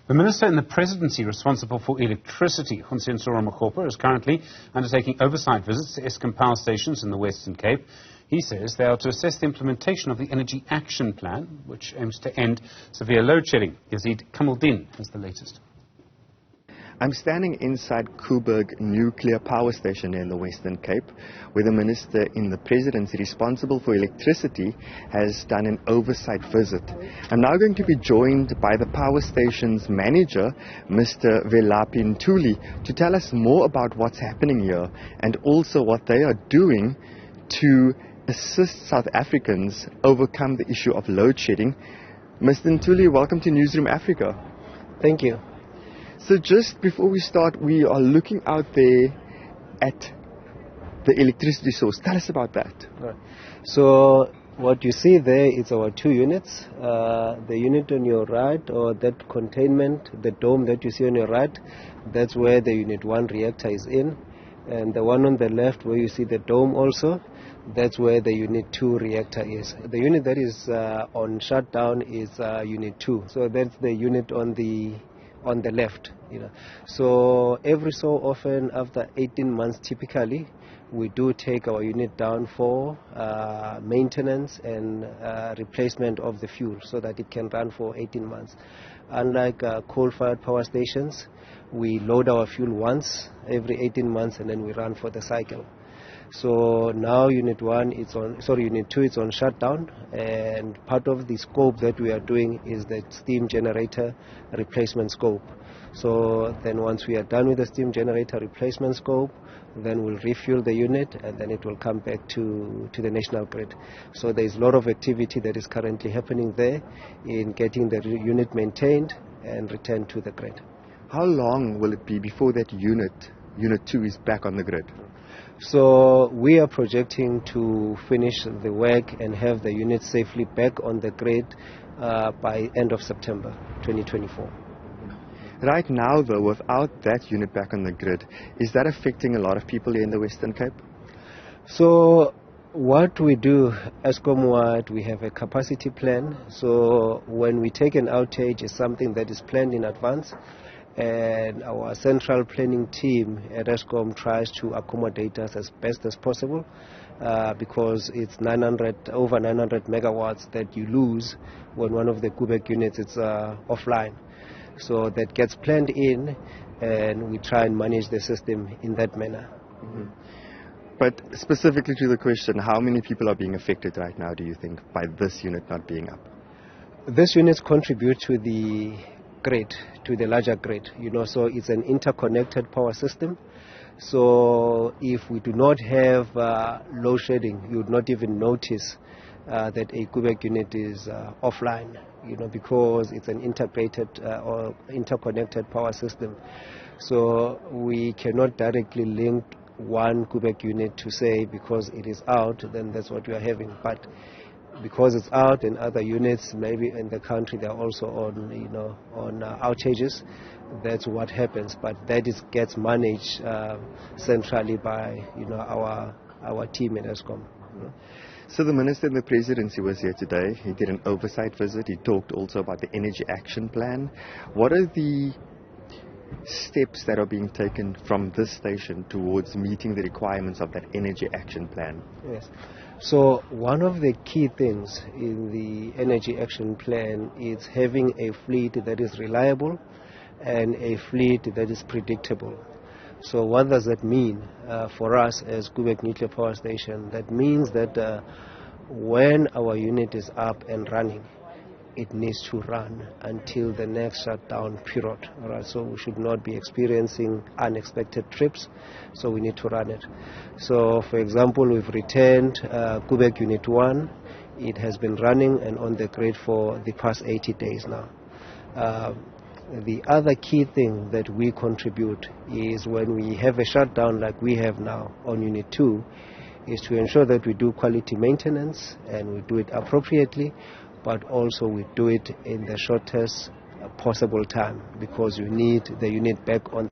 The Minister in the Presidency responsible for electricity, Kgosientsho Ramokgopa, is currently undertaking oversight visits to Eskom power stations in the Western Cape. He says they are to assess the implementation of the Energy Action Plan, which aims to end severe load shedding. Yazeed Kamaldien has the latest. I'm standing inside Koeberg Nuclear Power Station in the Western Cape, where the Minister in the Presidency responsible for electricity has done an oversight visit. I'm now going to be joined by the power station's manager, Mr. Ntuli, to tell us more about what's happening here and also what they are doing to assist South Africans overcome the issue of load shedding. Mr. Ntuli, welcome to Newzroom Afrika. Thank you. So just before we start, we are looking out there at the electricity source. Tell us about that. Right. So what you see there is our two units. The unit on your right, or that containment, the dome that you see on your right, that's where the Unit 1 reactor is in. And the one on the left where you see the dome also, that's where the Unit 2 reactor is. The unit that is on shutdown is Unit 2. So that's the unit on the left. So every so often, after 18 months typically, we do take our unit down for maintenance and replacement of the fuel so that it can run for 18 months. Unlike coal-fired power stations, we load our fuel once every 18 months and then we run for the cycle. So now Unit 2 is on shutdown, and part of the scope that we are doing is the steam generator replacement scope. So then once we are done with the steam generator replacement scope, then we'll refuel the unit and then it will come back to the national grid. So there is a lot of activity that is currently happening there in getting the unit maintained and returned to the grid. How long will it be before that Unit 2 is back on the grid? So we are projecting to finish the work and have the unit safely back on the grid by end of September 2024. Right now, though, without that unit back on the grid, is that affecting a lot of people here in the Western Cape? So what we do, Eskom-wide, we have a capacity plan. So when we take an outage, it's something that is planned in advance. And our central planning team at Eskom tries to accommodate us as best as possible because it's over 900 megawatts that you lose when one of the Koeberg units is offline. So that gets planned in and we try and manage the system in that manner. Mm-hmm. But specifically to the question, how many people are being affected right now, do you think, by this unit not being up? This unit contributes to the grid, to the larger grid, so it's an interconnected power system. So if we do not have load shedding, you would not even notice that a Koeberg unit is offline, because it's an integrated or interconnected power system. So we cannot directly link one Koeberg unit to say because it is out, then that's what we are having. But because it's out and other units maybe in the country they're also on outages, that's what happens. But that gets managed centrally by our team in Eskom. So the Minister in the Presidency was here today. He did an oversight visit. He talked also about the Energy Action Plan. What are the steps that are being taken from this station towards meeting the requirements of that Energy Action Plan? Yes. So one of the key things in the Energy Action Plan is having a fleet that is reliable and a fleet that is predictable. So what does that mean for us as Koeberg Nuclear Power Station? That means that when our unit is up and running, it needs to run until the next shutdown period. All right? So we should not be experiencing unexpected trips, so we need to run it. So for example, we've returned Koeberg Unit 1. It has been running and on the grid for the past 80 days now. The other key thing that we contribute is when we have a shutdown like we have now on Unit 2, is to ensure that we do quality maintenance and we do it appropriately, but also we do it in the shortest possible time because you need the unit back on